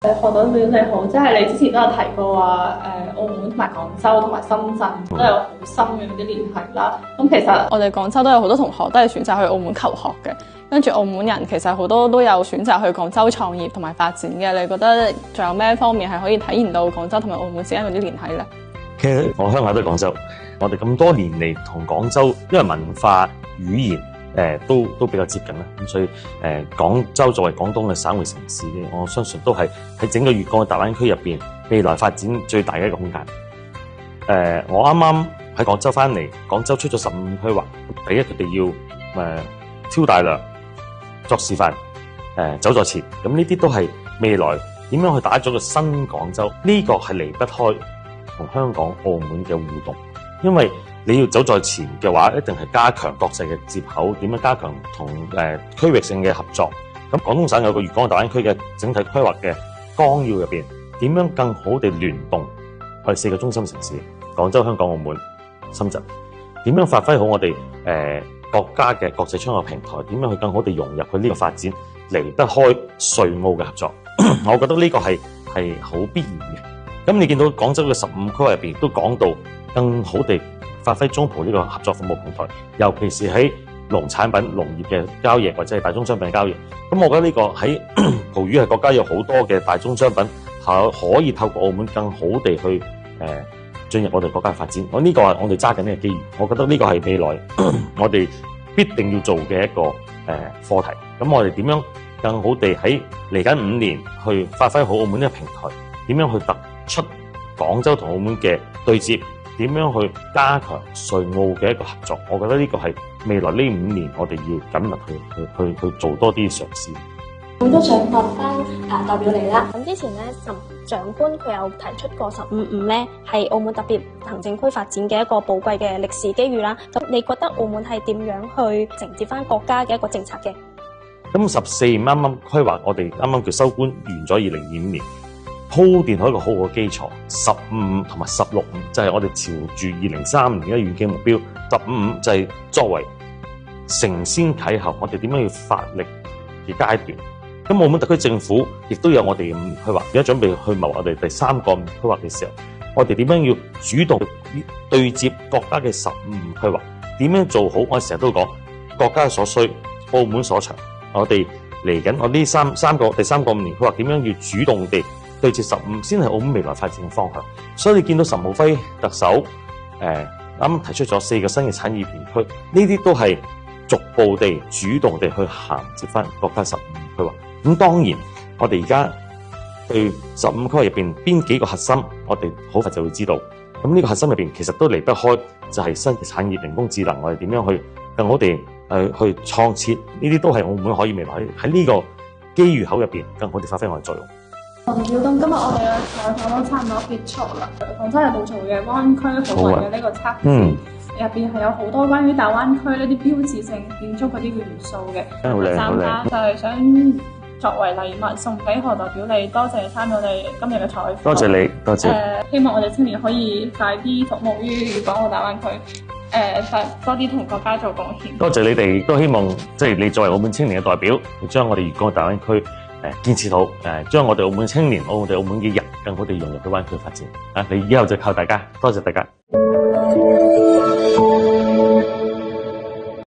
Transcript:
何代表你好，即係你之前都有提過話，澳門同埋廣州同埋深圳都有好深嘅嗰啲聯繫啦。咁其實我哋廣州都有好多同學都係選擇去澳門求學嘅，跟住澳門人其實好多都有選擇去廣州創業同埋發展嘅。你覺得仲有咩方面係可以體現到廣州同埋澳門之間嗰啲聯繫咧？其實我鄉下都係廣州，我哋咁多年嚟同廣州，因為文化語言都比較接近啦，咁所以廣州作為廣東嘅省會城市咧，我相信都係喺整個粵港嘅大灣區入邊未來發展最大嘅一個空間。我啱啱喺廣州翻嚟，廣州出咗15規劃，第一佢哋要挑大梁、作示範、走在前，咁呢啲都係未來點樣去打造個新廣州，呢個係離不開同香港、澳門嘅互動，因為你要走在前嘅話，一定係加強國際嘅接口，點樣加強同區域性嘅合作。咁廣東省有個粵港澳大灣區嘅整體規劃嘅綱要入邊，點樣更好地聯動我哋4個中心城市：廣州、香港、澳門、深圳，點樣發揮好我哋國家嘅國際窗口平台，點樣去更好地融入去呢個發展，離不開稅務嘅合作。我覺得呢個係好必然嘅。咁你見到廣州嘅15規劃入邊都講到更好地發揮中葡呢個合作服務平台，尤其是喺農產品、農業嘅交易或者係大宗商品嘅交易。咁我覺得呢個喺葡語系國家有好多嘅大宗商品可以透過澳門更好地去進入我哋國家嘅發展。呢個係我哋揸緊呢個機遇，我覺得呢個係未來我哋必定要做嘅一個課題。咁我哋點樣更好地喺嚟緊5年去發揮好澳門呢個平台？點樣去突出廣州同澳門嘅對接？點樣去加強稅務嘅一個合作？我覺得呢個係未來呢5年我哋要緊密去做多啲嘗試。我都想問翻代表你啦。咁之前咧，岑長官佢有提出過15+5咧，係澳門特別行政區發展嘅一個寶貴嘅歷史機遇啦。咁你覺得澳門係點樣去承接翻國家嘅一個政策嘅？咁14啱啱規劃，我哋啱啱叫收官完咗2025年。鋪墊好一個好好嘅基礎，15同埋16就係我哋朝住2030年嘅遠景目標，15就係作為承先啟後，我哋點樣要發力嘅階段。咁澳門特區政府亦都有我哋嘅5年規劃，而家準備去謀我哋第3個5年規劃嘅時候，我哋點樣要主動對接國家嘅15規劃？點樣做好？我成日都講國家所需，澳門所長。我哋嚟緊我呢第三個5年規劃點樣要主動地對接15，先係澳門未來發展嘅方向。所以你見到岑敖暉特首啱啱提出咗4個新嘅產業園區，呢啲都係逐步地、主動地去銜接翻國家15規劃。咁當然，我哋而家對15規劃入邊邊幾個核心，我哋好快就會知道。咁呢個核心入邊其實都離不開就係新嘅產業、人工智能，我哋點樣去更好地去創設，呢啲都係澳門可以未來喺呢個機遇口入邊更好地發揮我哋作用。陳曉東，今日我哋嘅採訪都差唔多結束啦。廣州日報做嘅灣區好運嘅呢個測試入邊係有好多關於大灣區呢啲標誌性建築嗰啲元素嘅。參加就係想作為禮物送俾何代表你，多謝你參與我哋今日嘅採訪。多謝你，多謝。希望我哋青年可以快啲服務於粵港澳大灣區，多啲同國家做貢獻。多謝你哋，都希望即係你作為澳門青年嘅代表，將我哋粵港澳大灣區建設好，將我哋澳門青年、我哋澳門嘅人更好地融入到灣區發展。你以後就靠大家，多謝大家。